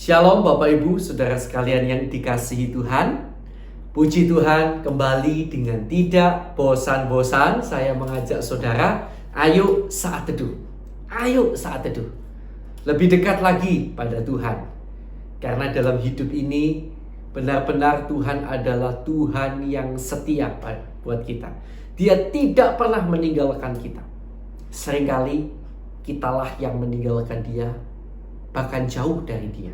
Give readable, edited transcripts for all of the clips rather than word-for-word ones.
Shalom Bapak Ibu, Saudara sekalian yang dikasihi Tuhan. Puji Tuhan, kembali dengan tidak bosan-bosan saya mengajak saudara, ayo saat teduh. Ayo saat teduh. Lebih dekat lagi pada Tuhan. Karena dalam hidup ini benar-benar Tuhan adalah Tuhan yang setia buat kita. Dia tidak pernah meninggalkan kita. Seringkali kitalah yang meninggalkan Dia, bahkan jauh dari Dia.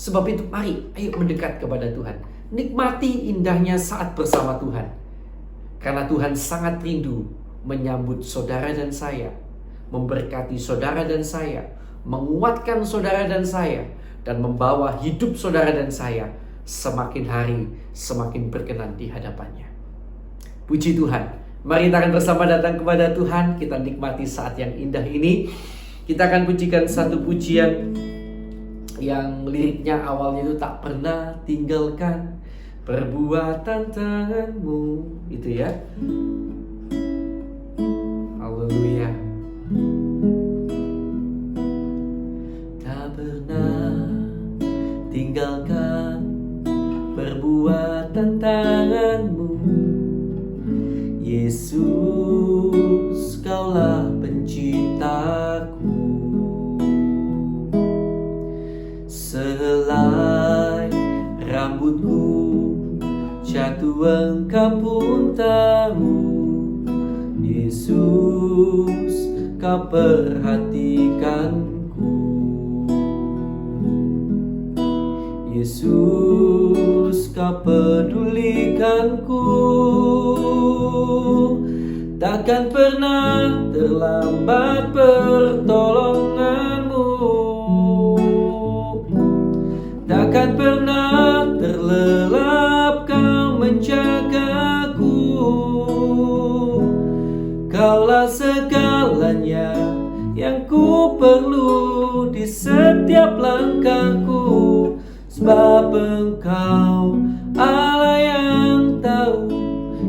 Sebab itu mari, ayo mendekat kepada Tuhan. Nikmati indahnya saat bersama Tuhan. Karena Tuhan sangat rindu menyambut saudara dan saya, memberkati saudara dan saya, menguatkan saudara dan saya, dan membawa hidup saudara dan saya semakin hari semakin berkenan di hadapannya. Puji Tuhan. Mari kita akan bersama datang kepada Tuhan. Kita nikmati saat yang indah ini. Kita akan pujikan satu pujian yang liriknya awalnya itu tak pernah tinggalkan perbuatan tanganmu, itu ya. Haleluya. Tak pernah tinggalkan perbuatan tanganmu, Yesus, Kaulah penciptaku. Sehelai rambutku jatuh Engkau pun tahu, Yesus, Kau perhatikanku. Yesus, Kau pedulikanku. Takkan pernah terlambat pertolonganmu, takkan pernah terlelap Kau menjagaku. Kaulah segalanya yang ku perlu di setiap langkahku. Sebab Engkau Allah yang tahu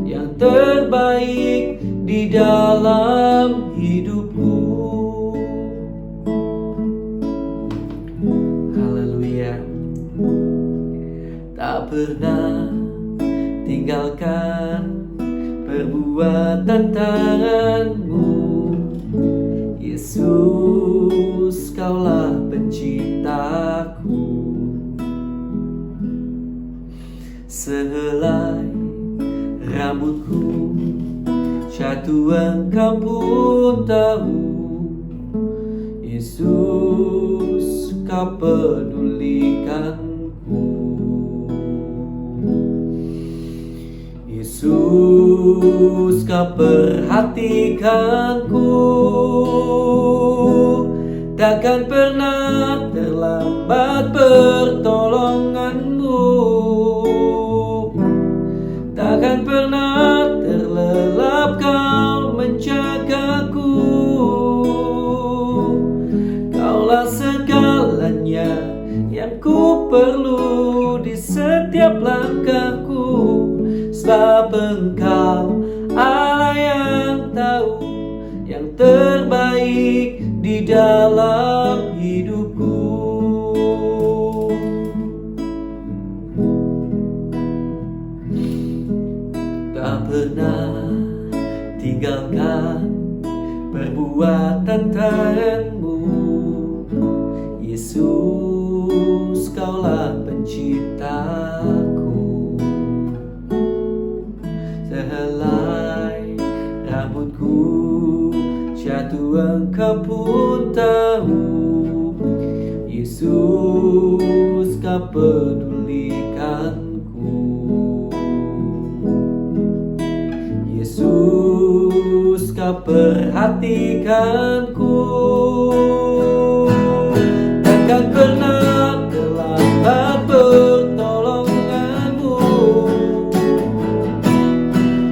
yang terbaik di dalam hidupku. Haleluya. Tak pernah tinggalkan perbuatan tanganmu, Yesus, Kaulah penciptaku. Sehelai rambutku jatuh Engkau pun tahu, Yesus, Kau pedulikanku. Yesus, Kau perhatikanku. Takkan pernah terlambat pertolonganmu, takkan pernah terlelap Kau menjagaku. Kaulah segalanya yang ku perlu di setiap langkahku. Sebab Engkau Allah yang tahu yang terbaik di dalam hidupku. Tak pernah tinggalkan perbuatan tanganmu, Yesus, Kaulah penciptaku. Sehelai rambutku jatuh Engkau pun tahu, Yesus, Kau pedulikanku. Yesus, Kau perhatikanku. Takkan pernah terlambat pertolonganmu,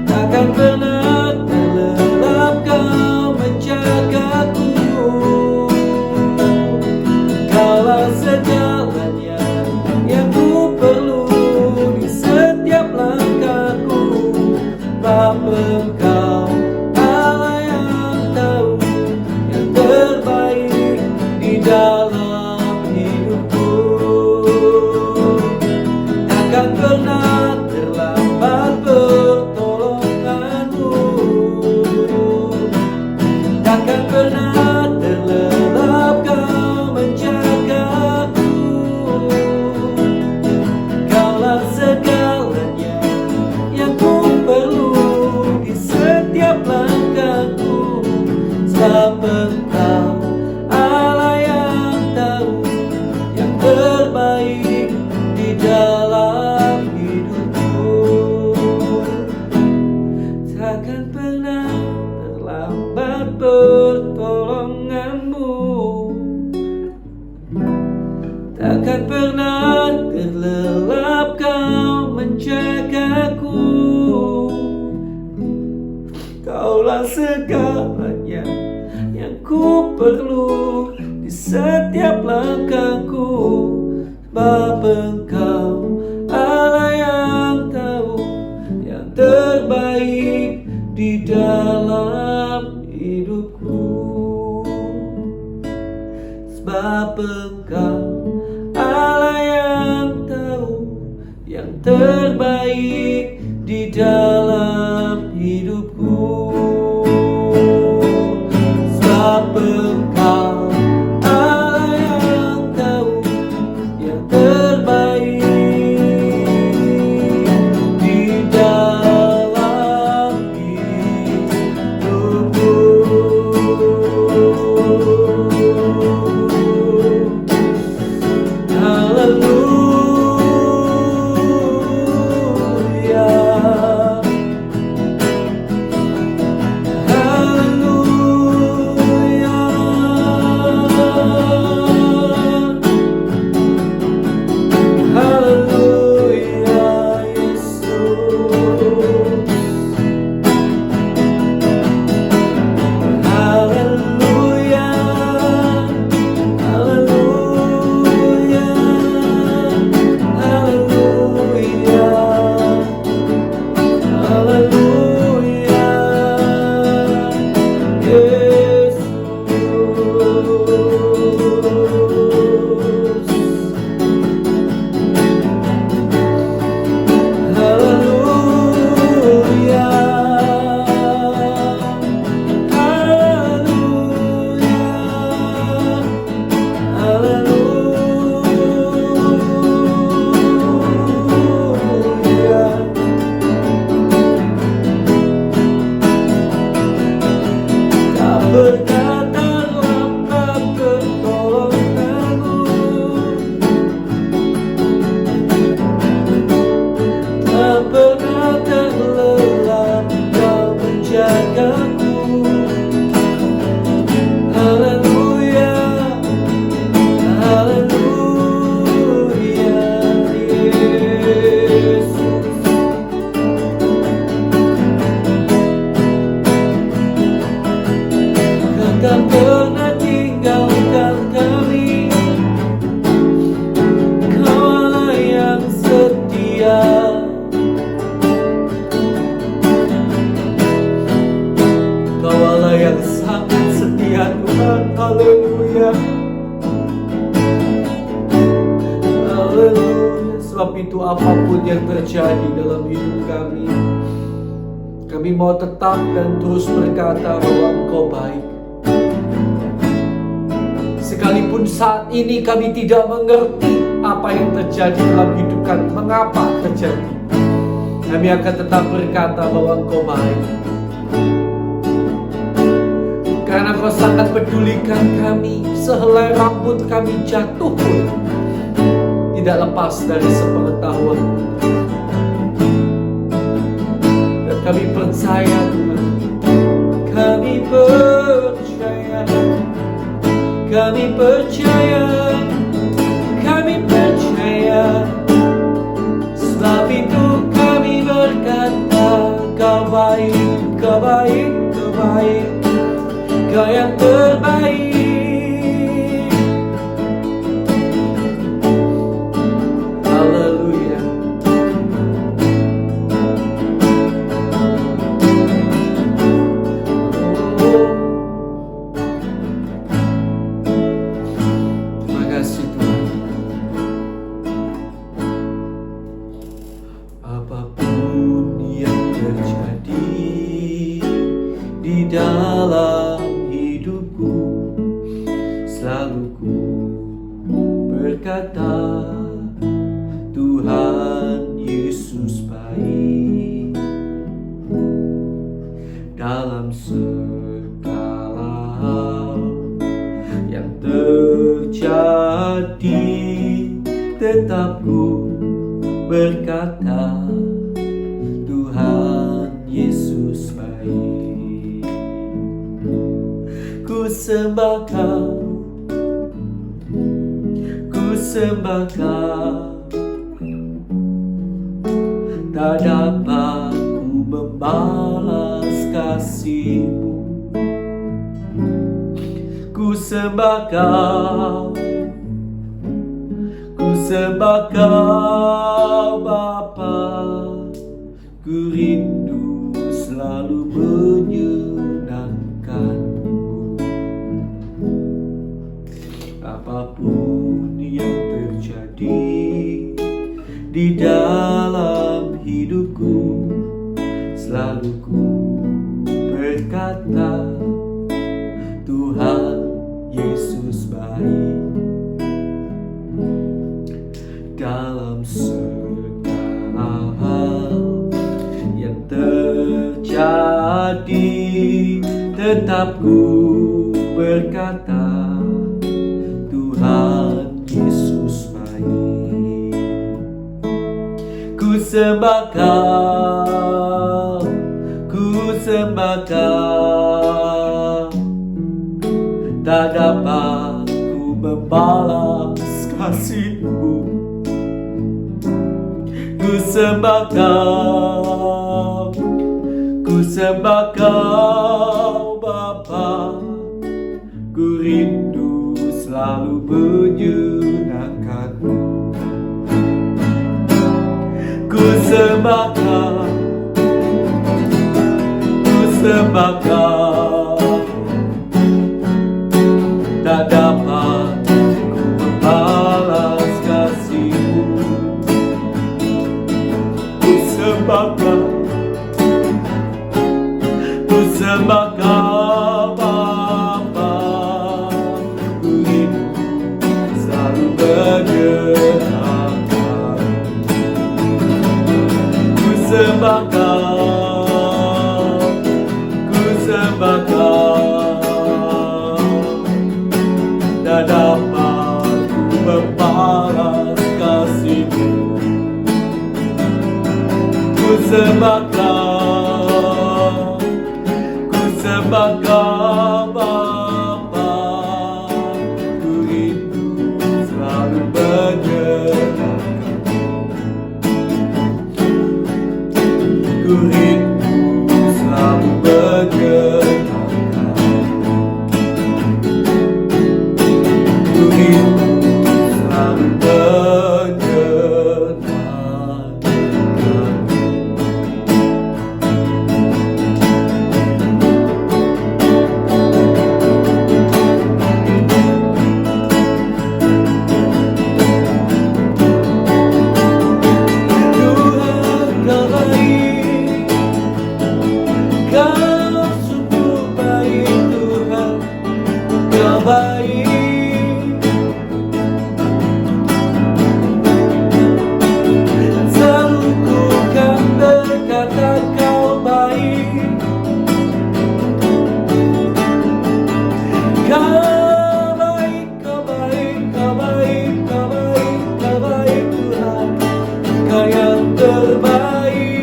takkan pernah terlelap Kau menjagaku. Kaulah segalanya yang ku perlu di setiap langkahku. Sebab Engkau Allah yang tahu yang terbaik di dalam hidupku. takkan pernah terlelap Kau menjagaku. Kaulah segalanya yang ku perlu di setiap langkahku, sebab Engkau Allah yang tahu yang terbaik di dalam hidupku. Sebab Engkau Allah yang tahu yang terbaik di dalam hidupku. Sebab Engkau Allah yang tahu yang terbaik di dalam hidupku. Tak pernah tinggalkan kami, Kau Allah yang setia. Kau Allah yang sangat setia Tuhan. Haleluya, haleluya. Sebab itu apapun yang terjadi dalam hidup kami mau tetap dan terus berkata bahwa Engkau baik. Sekalipun saat ini kami tidak mengerti apa yang terjadi dalam hidup kami, mengapa terjadi, kami akan tetap berkata bahwa Engkau baik. Karena Kau sangat pedulikan kami, sehelai rambut kami jatuh pun tidak lepas dari sepengetahuan. Dan kami percaya Tuhan, kami percaya, kami percaya, kami percaya. Sebab itu kami berkata, Kau baik, Kau baik, Kau baik, Kau yang terbaik. Haleluya. Terima kasih Tuhan. Apapun yang terjadi di dalam hidupku, selalu ku berkata, Tuhan Yesus baik. Dalam segala hal yang terjadi, tetap ku berkata, Tuhan Yesus baik. Ku sembah Kau, ku sembah Kau, tak dapat ku membalas kasih-Mu. Ku sembah Kau, ku sembah Kau Bapa, ku rindu selalu menyenangkan-Mu. Apapun yang terjadi di dalam hidupku, selalu ku berkata, Tuhan Yesus baik. Dalam segala hal yang terjadi, tetap ku berkata, Tuhan Yesus baik. Ku sembah Kau, ku sembah Kau, tak dapat ku membalas kasih-Mu. Ku sembah Kau, ku sembah Kau Bapa, ku rindu selalu menyenangkan-Mu. Ku sembah Kau, ku sembah Kau, tak dapat ku membalas kasih-Mu. Ku sembah Kau, ku sembah Kau Bapa, ku rindu selalu menyenangkan. Ku sembah Kau, ku sembah Kau, tak dapat ku membalas kasih-Mu. Ku sembah Kau, ku sembah Kau Bapa, ku rindu selalu menyenangkan. Ku rindu selalu menyenangkan. Ku rindu selalu menyenangkan. Tuhan Kau baik, Kau sungguh baik. Tuhan Kau baik, selalu ku kan berkata Kau baik. Kau baik, Kau baik, Kau baik, Kau baik, Kau baik Tuhan, Kau yang terbaik.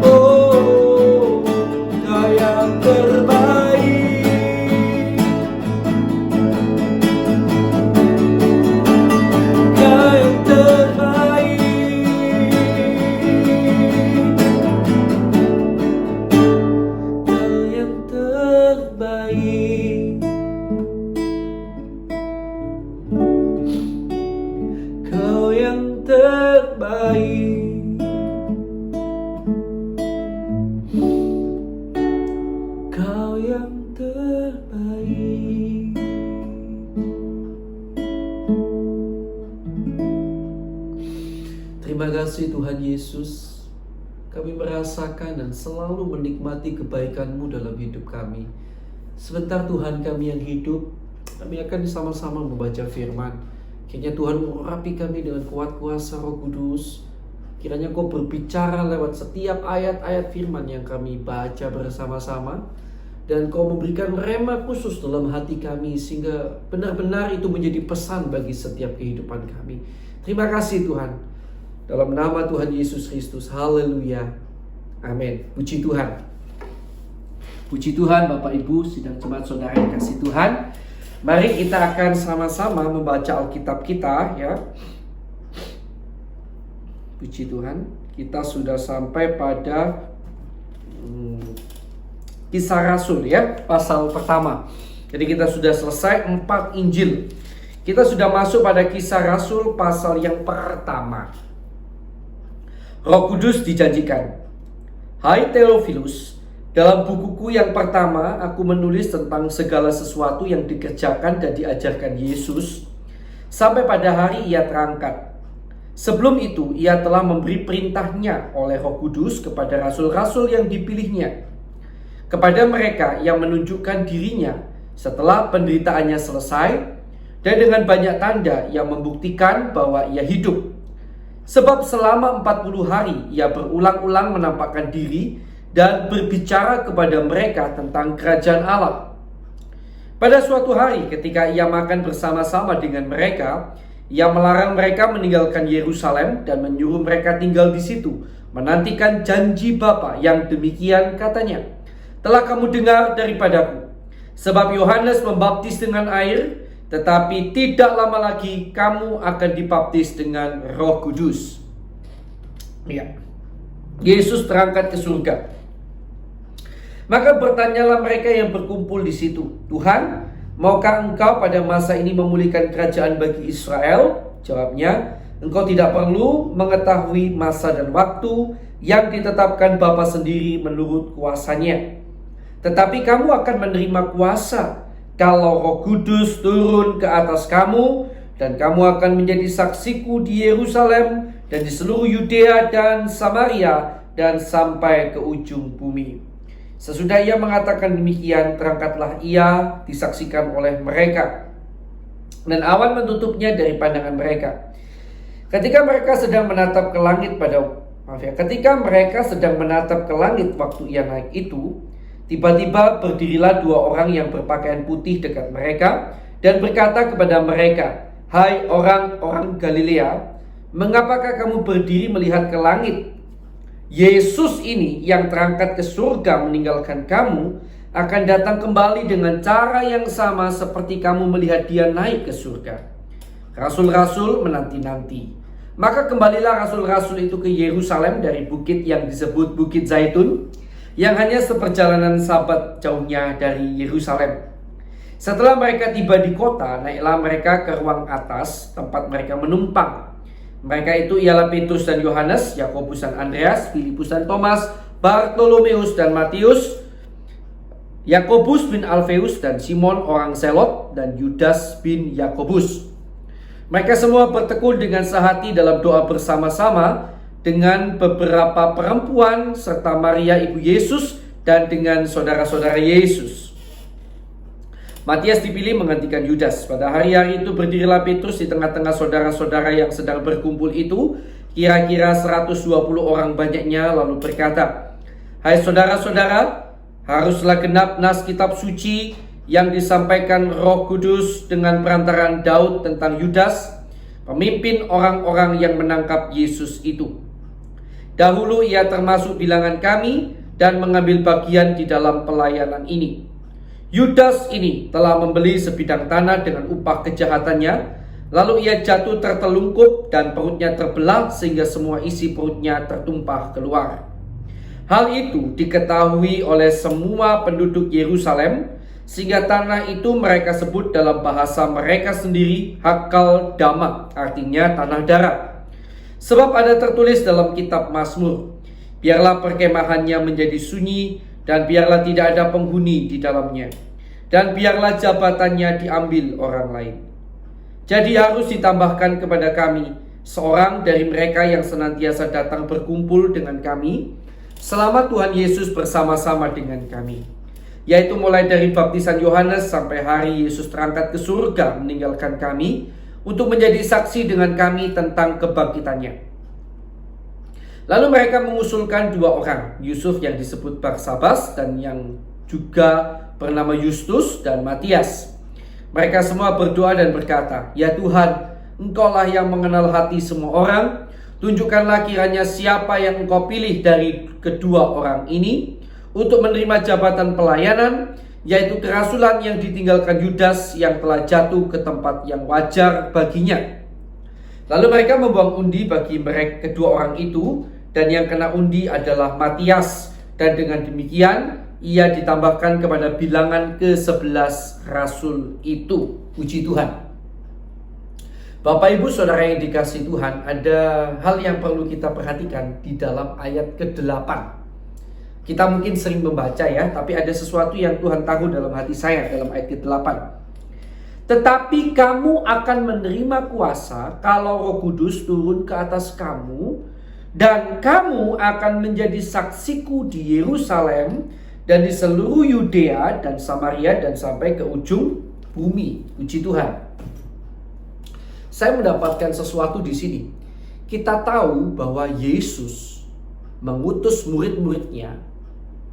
Oh, Kau yang terbaik. Kau yang terbaik. Kau yang terbaik. Kau yang terbaik. Kau yang terbaik. Terima kasih Tuhan Yesus, kami merasakan dan selalu menikmati kebaikan-Mu dalam hidup kami. Sebentar Tuhan kami yang hidup, kami akan sama-sama membaca firman. Kiranya Tuhan mengurapi kami dengan kuat kuasa Roh Kudus. Kiranya Kau berbicara lewat setiap ayat-ayat firman yang kami baca bersama-sama. Dan Kau memberikan rema khusus dalam hati kami, sehingga benar-benar itu menjadi pesan bagi setiap kehidupan kami. Terima kasih Tuhan. Dalam nama Tuhan Yesus Kristus. Haleluya. Amin. Puji Tuhan. Puji Tuhan Bapak Ibu, sidang jemaat saudara yang kasih Tuhan. Mari kita akan sama-sama membaca Alkitab kita ya. Puji Tuhan, kita sudah sampai pada Kisah Rasul ya, pasal pertama. Jadi kita sudah selesai 4 Injil. Kita sudah masuk pada Kisah Rasul pasal yang pertama. Roh Kudus dijanjikan. Hai Theophilus, dalam bukuku yang pertama aku menulis tentang segala sesuatu yang dikerjakan dan diajarkan Yesus sampai pada hari ia terangkat. Sebelum itu ia telah memberi perintahnya oleh Roh Kudus kepada rasul-rasul yang dipilihnya, kepada mereka yang menunjukkan dirinya setelah penderitaannya selesai, dan dengan banyak tanda yang membuktikan bahwa ia hidup. Sebab selama 40 hari ia berulang-ulang menampakkan diri dan berbicara kepada mereka tentang kerajaan Allah. Pada suatu hari ketika ia makan bersama-sama dengan mereka, ia melarang mereka meninggalkan Yerusalem dan menyuruh mereka tinggal di situ, menantikan janji Bapa yang demikian katanya, telah kamu dengar daripadaku. Sebab Yohanes membaptis dengan air, tetapi tidak lama lagi kamu akan dibaptis dengan Roh Kudus. Ya. Yesus terangkat ke surga. Maka bertanyalah mereka yang berkumpul di situ, Tuhan, maukah engkau pada masa ini memulihkan kerajaan bagi Israel? Jawabnya, engkau tidak perlu mengetahui masa dan waktu yang ditetapkan Bapa sendiri menurut kuasanya. Tetapi kamu akan menerima kuasa kalau Roh Kudus turun ke atas kamu, dan kamu akan menjadi saksiku di Yerusalem dan di seluruh Yudea dan Samaria dan sampai ke ujung bumi. Sesudah ia mengatakan demikian, terangkatlah ia disaksikan oleh mereka, dan awan menutupnya dari pandangan mereka. Ketika mereka sedang menatap ke langit waktu ia naik itu, tiba-tiba berdirilah 2 orang yang berpakaian putih dekat mereka dan berkata kepada mereka, hai orang-orang Galilea, mengapakah kamu berdiri melihat ke langit? Yesus ini yang terangkat ke surga meninggalkan kamu akan datang kembali dengan cara yang sama seperti kamu melihat dia naik ke surga. Rasul-rasul menanti-nanti. Maka kembalilah rasul-rasul itu ke Yerusalem dari bukit yang disebut Bukit Zaitun, yang hanya seperjalanan sabat jauhnya dari Yerusalem. Setelah mereka tiba di kota, naiklah mereka ke ruang atas tempat mereka menumpang. Mereka itu ialah Petrus dan Yohanes, Yakobus dan Andreas, Filipus dan Thomas, Bartolomeus dan Matius, Yakobus bin Alfeus dan Simon orang Zelot, dan Yudas bin Yakobus. Mereka semua bertekun dengan sehati dalam doa bersama-sama dengan beberapa perempuan serta Maria ibu Yesus dan dengan saudara-saudara Yesus. Matias dipilih menggantikan Yudas. Pada hari-hari itu berdirilah Petrus di tengah-tengah saudara-saudara yang sedang berkumpul itu, kira-kira 120 orang banyaknya, lalu berkata, hai saudara-saudara, haruslah genap nas kitab suci yang disampaikan Roh Kudus dengan perantaraan Daud tentang Yudas, pemimpin orang-orang yang menangkap Yesus itu. Dahulu ia termasuk bilangan kami dan mengambil bagian di dalam pelayanan ini. Yudas ini telah membeli sebidang tanah dengan upah kejahatannya, lalu ia jatuh tertelungkup dan perutnya terbelah sehingga semua isi perutnya tertumpah keluar. Hal itu diketahui oleh semua penduduk Yerusalem, sehingga tanah itu mereka sebut dalam bahasa mereka sendiri Hakal Dama, artinya tanah darah. Sebab ada tertulis dalam kitab Mazmur, biarlah perkemahannya menjadi sunyi, dan biarlah tidak ada penghuni di dalamnya, dan biarlah jabatannya diambil orang lain. Jadi harus ditambahkan kepada kami seorang dari mereka yang senantiasa datang berkumpul dengan kami selama Tuhan Yesus bersama-sama dengan kami, yaitu mulai dari baptisan Yohanes sampai hari Yesus terangkat ke surga meninggalkan kami, untuk menjadi saksi dengan kami tentang kebangkitannya. Lalu mereka mengusulkan 2 orang, Yusuf yang disebut Barsabas dan yang juga bernama Justus, dan Matias. Mereka semua berdoa dan berkata, ya Tuhan, Engkaulah yang mengenal hati semua orang, tunjukkanlah kiranya siapa yang Engkau pilih dari kedua orang ini untuk menerima jabatan pelayanan yaitu kerasulan yang ditinggalkan Yudas yang telah jatuh ke tempat yang wajar baginya. Lalu mereka membuang undi bagi mereka kedua orang itu, dan yang kena undi adalah Matias, dan dengan demikian ia ditambahkan kepada bilangan ke-11 rasul itu. Puji Tuhan. Bapak Ibu Saudara yang dikasihi Tuhan, ada hal yang perlu kita perhatikan di dalam ayat ke-8. Kita mungkin sering membaca ya, tapi ada sesuatu yang Tuhan taruh dalam hati saya dalam ayat ke-8. Tetapi kamu akan menerima kuasa kalau Roh Kudus turun ke atas kamu, dan kamu akan menjadi saksiku di Yerusalem dan di seluruh Yudea dan Samaria dan sampai ke ujung bumi. Puji Tuhan. Saya mendapatkan sesuatu di sini. Kita tahu bahwa Yesus mengutus murid-muridnya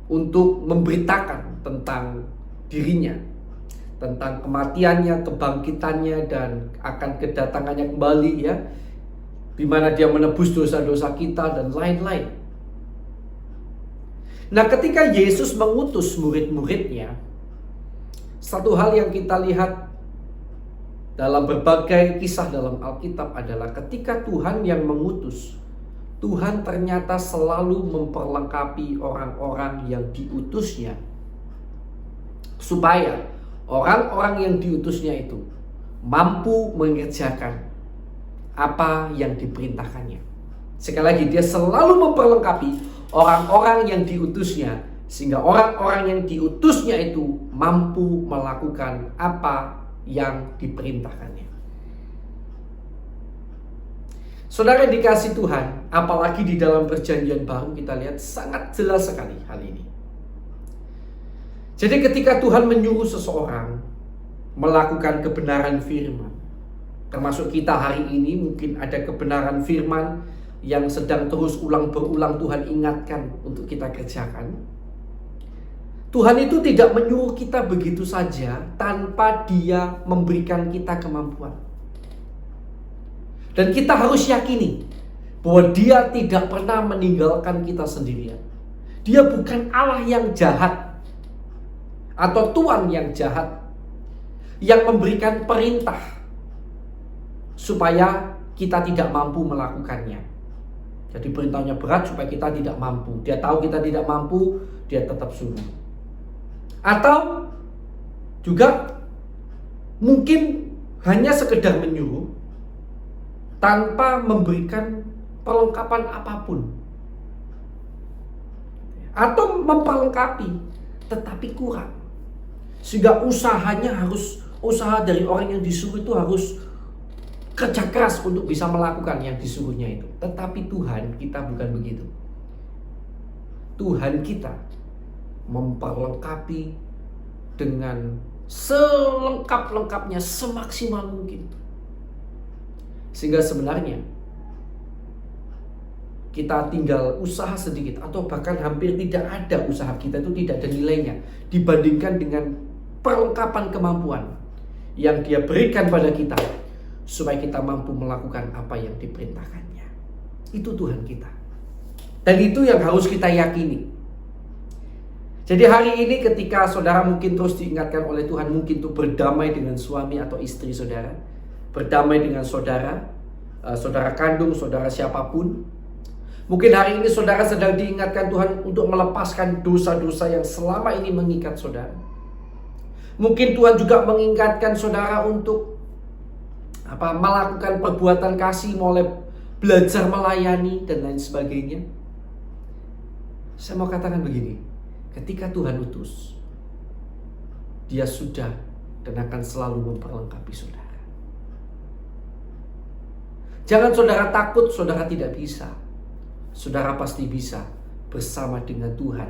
untuk memberitakan tentang dirinya, tentang kematiannya, kebangkitannya, dan akan kedatangannya kembali ya, di mana dia menebus dosa-dosa kita dan lain-lain. Nah, ketika Yesus mengutus murid-muridnya, satu hal yang kita lihat dalam berbagai kisah dalam Alkitab adalah ketika Tuhan yang mengutus, Tuhan ternyata selalu memperlengkapi orang-orang yang diutusnya, supaya orang-orang yang diutusnya itu mampu mengerjakan apa yang diperintahkannya. Sekali lagi, dia selalu memperlengkapi orang-orang yang diutusnya, sehingga orang-orang yang diutusnya itu mampu melakukan apa yang diperintahkannya. Saudara dikasih Tuhan, apalagi di dalam perjanjian baru kita lihat sangat jelas sekali hal ini. Jadi ketika Tuhan menyuruh seseorang melakukan kebenaran firman, termasuk kita hari ini mungkin ada kebenaran firman yang sedang terus berulang Tuhan ingatkan untuk kita kerjakan. Tuhan itu tidak menyuruh kita begitu saja tanpa Dia memberikan kita kemampuan. Dan kita harus yakini bahwa Dia tidak pernah meninggalkan kita sendirian. Dia bukan Allah yang jahat atau Tuhan yang jahat yang memberikan perintah supaya kita tidak mampu melakukannya. Jadi perintahnya berat supaya kita tidak mampu. Dia tahu kita tidak mampu, Dia tetap suruh. Atau juga mungkin hanya sekedar menyuruh tanpa memberikan perlengkapan apapun. Atau memperlengkapi tetapi kurang. Sehingga usaha dari orang yang disuruh itu harus kerja keras untuk bisa melakukan yang disuruhnya itu. Tetapi Tuhan kita bukan begitu. Tuhan kita memperlengkapi dengan selengkap-lengkapnya, semaksimal mungkin. Sehingga sebenarnya kita tinggal usaha sedikit atau bahkan hampir tidak ada usaha kita itu tidak ada nilainya dibandingkan dengan perlengkapan kemampuan yang Dia berikan pada kita supaya kita mampu melakukan apa yang diperintahkannya. Itu Tuhan kita. Dan itu yang harus kita yakini. Jadi hari ini ketika saudara mungkin terus diingatkan oleh Tuhan mungkin untuk berdamai dengan suami atau istri saudara, berdamai dengan saudara, saudara kandung, saudara siapapun. Mungkin hari ini saudara sedang diingatkan Tuhan untuk melepaskan dosa-dosa yang selama ini mengikat saudara. Mungkin Tuhan juga mengingatkan saudara untuk melakukan perbuatan kasih, mulai belajar melayani dan lain sebagainya. Saya mau katakan begini. Ketika Tuhan utus, Dia sudah dan akan selalu memperlengkapi saudara. Jangan saudara takut saudara tidak bisa. Saudara pasti bisa bersama dengan Tuhan,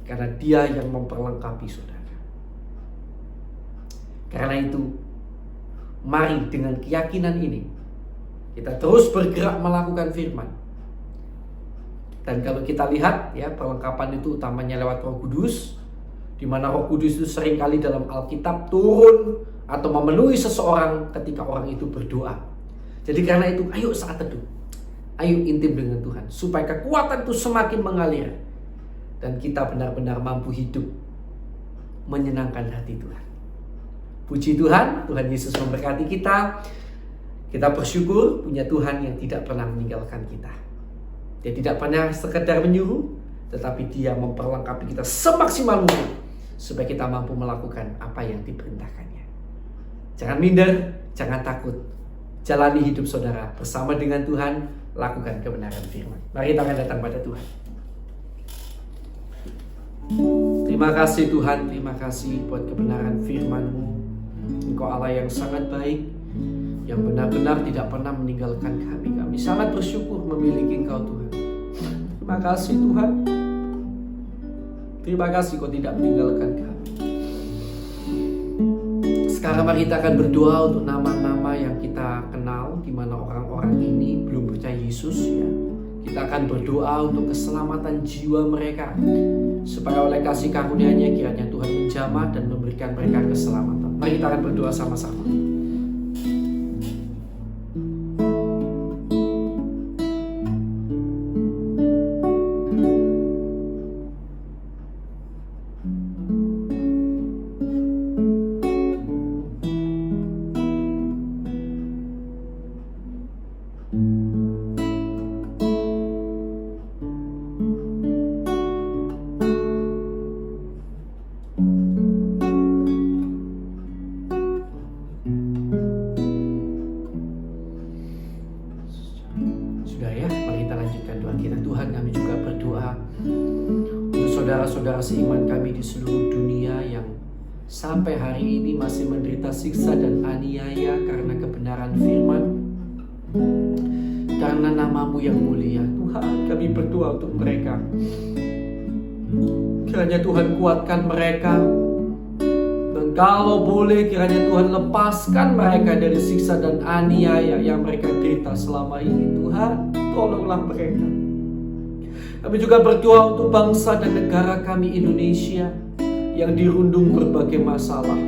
karena Dia yang memperlengkapi saudara. Karena itu, mari dengan keyakinan ini kita terus bergerak melakukan firman. Dan kalau kita lihat ya, perlengkapan itu utamanya lewat Roh Kudus, di mana Roh Kudus itu seringkali dalam Alkitab turun atau memenuhi seseorang ketika orang itu berdoa. Jadi karena itu, ayo saat teduh, ayo intim dengan Tuhan supaya kekuatan itu semakin mengalir dan kita benar-benar mampu hidup menyenangkan hati Tuhan. Puji Tuhan, Tuhan Yesus memberkati kita. Kita bersyukur punya Tuhan yang tidak pernah meninggalkan kita. Dia tidak pernah sekedar menyuruh, tetapi Dia memperlengkapi kita semaksimal mungkin supaya kita mampu melakukan apa yang diperintahkannya. Jangan minder, jangan takut. Jalani hidup saudara bersama dengan Tuhan, lakukan kebenaran firman. Mari kita akan datang pada Tuhan. Terima kasih Tuhan, terima kasih buat kebenaran firman-Mu. Engkau Allah yang sangat baik, yang benar-benar tidak pernah meninggalkan kami. Kami sangat bersyukur memiliki Engkau Tuhan. Terima kasih Tuhan. Terima kasih Kau tidak meninggalkan kami. Sekarang mari kita akan berdoa untuk nama-nama yang kita kenal, di mana orang-orang ini belum percaya Yesus ya. Kita akan berdoa untuk keselamatan jiwa mereka, supaya oleh kasih karunia-Nya kiranya Tuhan menjamah dan memberikan mereka keselamatan. Mari kita akan berdoa sama-sama. Saudara-saudara seiman kami di seluruh dunia yang sampai hari ini masih menderita siksa dan aniaya karena kebenaran firman, karena nama-Mu yang mulia. Tuhan, kami berdoa untuk mereka. Kiranya Tuhan kuatkan mereka, dan kalau boleh kiranya Tuhan lepaskan mereka dari siksa dan aniaya yang mereka derita selama ini. Tuhan, tolonglah mereka. Kami juga berdoa untuk bangsa dan negara kami Indonesia yang dirundung berbagai masalah.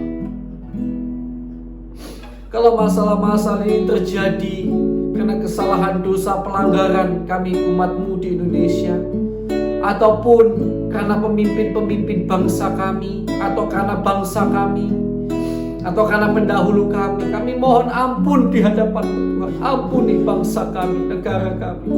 Kalau masalah-masalah ini terjadi karena kesalahan, dosa, pelanggaran kami umat-Mu di Indonesia, ataupun karena pemimpin-pemimpin bangsa kami, atau karena bangsa kami, atau karena pendahulu kami mohon ampun di hadapan Tuhan. Ampuni bangsa kami, negara kami.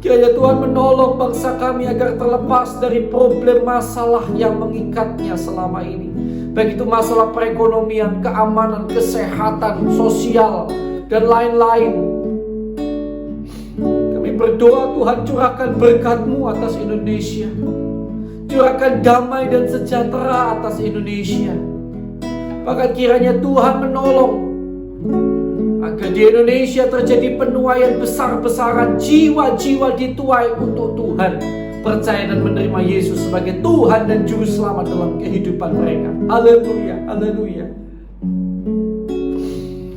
Kiranya Tuhan menolong bangsa kami agar terlepas dari problem masalah yang mengikatnya selama ini. Baik itu masalah perekonomian, keamanan, kesehatan, sosial, dan lain-lain. Kami berdoa Tuhan curahkan berkat-Mu atas Indonesia. Curahkan damai dan sejahtera atas Indonesia. Bahkan kiranya Tuhan menolong agar di Indonesia terjadi penuaian besar-besaran, jiwa-jiwa dituai untuk Tuhan, percaya dan menerima Yesus sebagai Tuhan dan Juru Selamat dalam kehidupan mereka. Haleluya, haleluya.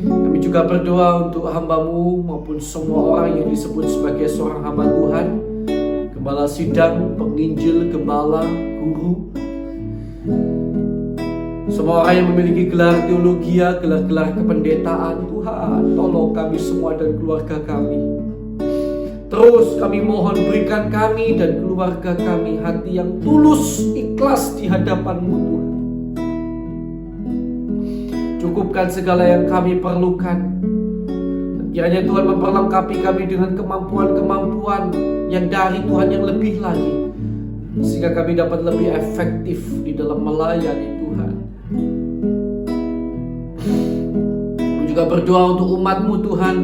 Kami juga berdoa untuk hamba-Mu maupun semua orang yang disebut sebagai seorang hamba Tuhan, gembala sidang, penginjil, gembala, guru, semua orang yang memiliki gelar teologi, gelar-gelar kependetaan. Tuhan, tolong kami semua dan keluarga kami. Terus kami mohon berikan kami dan keluarga kami hati yang tulus, ikhlas di hadapan-Mu Tuhan. Cukupkan segala yang kami perlukan. Kiranya Tuhan memperlengkapi kami dengan kemampuan-kemampuan yang dari Tuhan yang lebih lagi, sehingga kami dapat lebih efektif di dalam melayani Tuhan. Kami juga berdoa untuk umat-Mu Tuhan.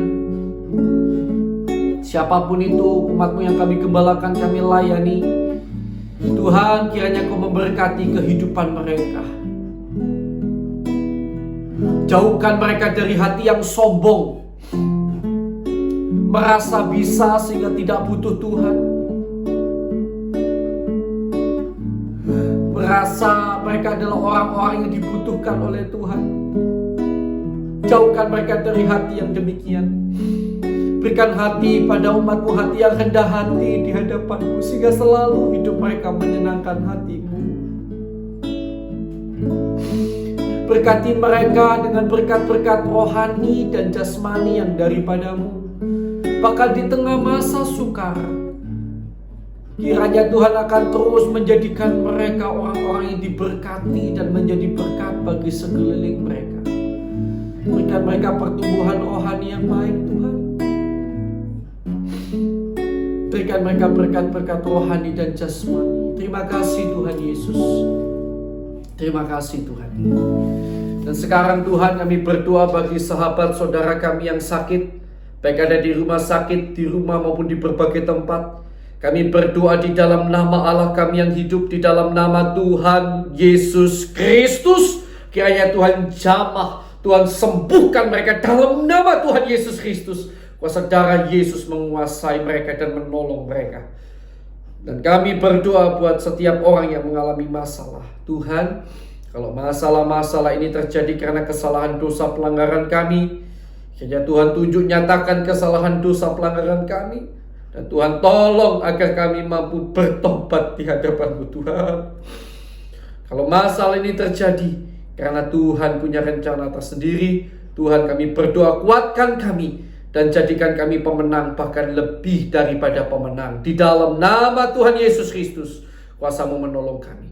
Siapapun itu umat-Mu yang kami gembalakan, kami layani, Tuhan, kiranya Kau memberkati kehidupan mereka. Jauhkan mereka dari hati yang sombong, merasa bisa sehingga tidak butuh Tuhan, merasa mereka adalah orang-orang yang dibutuhkan oleh Tuhan. Jauhkan mereka dari hati yang demikian. Berikan hati pada umat-Mu, hati yang rendah hati di hadapan-Mu, sehingga selalu hidup mereka menyenangkan hati-Mu. Berkati mereka dengan berkat-berkat rohani dan jasmani yang daripada-Mu. Bahkan di tengah masa sukar, Kiranya Tuhan akan terus menjadikan mereka orang-orang yang diberkati dan menjadi berkat bagi sekeliling mereka. Berikan mereka pertumbuhan rohani yang baik, Tuhan. Berikan mereka berkat-berkat rohani dan jasmani. Terima kasih Tuhan Yesus. Terima kasih Tuhan. Dan sekarang Tuhan, kami berdoa bagi sahabat saudara kami yang sakit, baik ada di rumah sakit, di rumah maupun di berbagai tempat. Kami berdoa di dalam nama Allah kami yang hidup, di dalam nama Tuhan Yesus Kristus. Kiranya Tuhan jamah, Tuhan sembuhkan mereka dalam nama Tuhan Yesus Kristus. Kuasa darah Yesus menguasai mereka dan menolong mereka. Dan kami berdoa buat setiap orang yang mengalami masalah. Tuhan, kalau masalah-masalah ini terjadi karena kesalahan dosa pelanggaran kami, kiranya Tuhan tunjuk nyatakan kesalahan dosa pelanggaran kami. Dan Tuhan tolong agar kami mampu bertobat di hadapan-Mu Tuhan. Kalau masalah ini terjadi karena Tuhan punya rencana tersendiri, Tuhan kami berdoa kuatkan kami dan jadikan kami pemenang, bahkan lebih daripada pemenang. Di dalam nama Tuhan Yesus Kristus, kuasa-Mu menolong kami.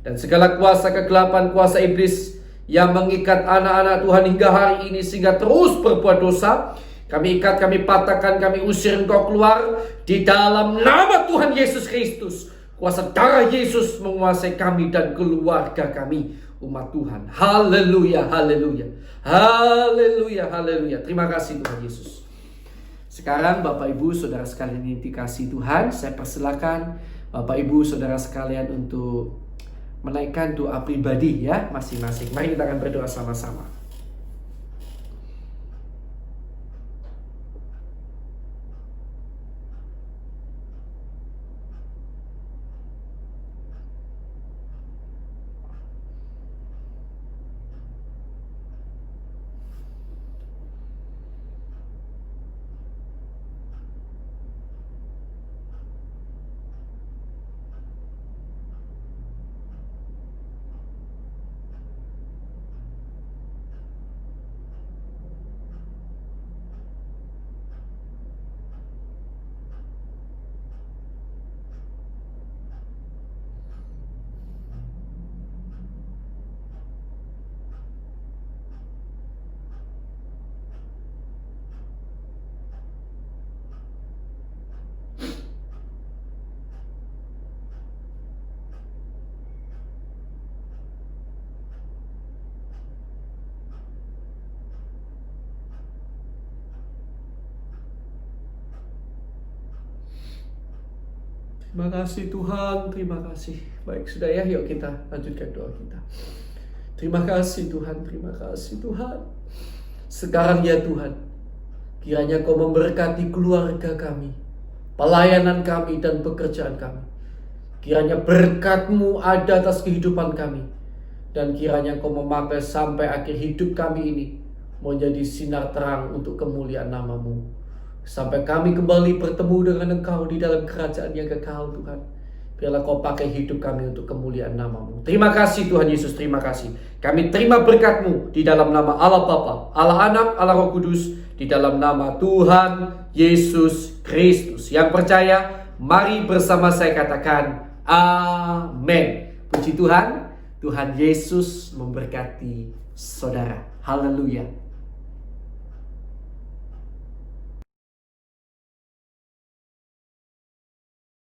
Dan segala kuasa kegelapan, kuasa iblis yang mengikat anak-anak Tuhan hingga hari ini sehingga terus berbuat dosa, kami ikat, kami patahkan, kami usir Engkau keluar di dalam nama Tuhan Yesus Kristus. Kuasa darah Yesus menguasai kami dan keluarga kami, umat Tuhan. Haleluya, haleluya, haleluya, haleluya. Terima kasih Tuhan Yesus. Sekarang Bapak Ibu Saudara sekalian yang dikasihi Tuhan, saya persilakan Bapak Ibu Saudara sekalian untuk menaikkan doa pribadi ya masing-masing. Mari kita akan berdoa sama-sama. Terima kasih Tuhan, terima kasih. Baik, sudah ya, yuk kita lanjutkan doa kita. Terima kasih Tuhan, terima kasih Tuhan. Sekarang ya Tuhan, kiranya Kau memberkati keluarga kami, pelayanan kami dan pekerjaan kami. Kiranya berkat-Mu ada atas kehidupan kami. Dan kiranya Kau memakai sampai akhir hidup kami ini menjadi sinar terang untuk kemuliaan nama-Mu. Sampai kami kembali bertemu dengan Engkau di dalam kerajaan yang kekal Tuhan. Biarlah Kau pakai hidup kami untuk kemuliaan nama-Mu. Terima kasih Tuhan Yesus, terima kasih. Kami terima berkat-Mu di dalam nama Allah Bapa, Allah Anak, Allah Roh Kudus, di dalam nama Tuhan Yesus Kristus. Yang percaya, mari bersama saya katakan amin. Puji Tuhan, Tuhan Yesus memberkati saudara. Haleluya.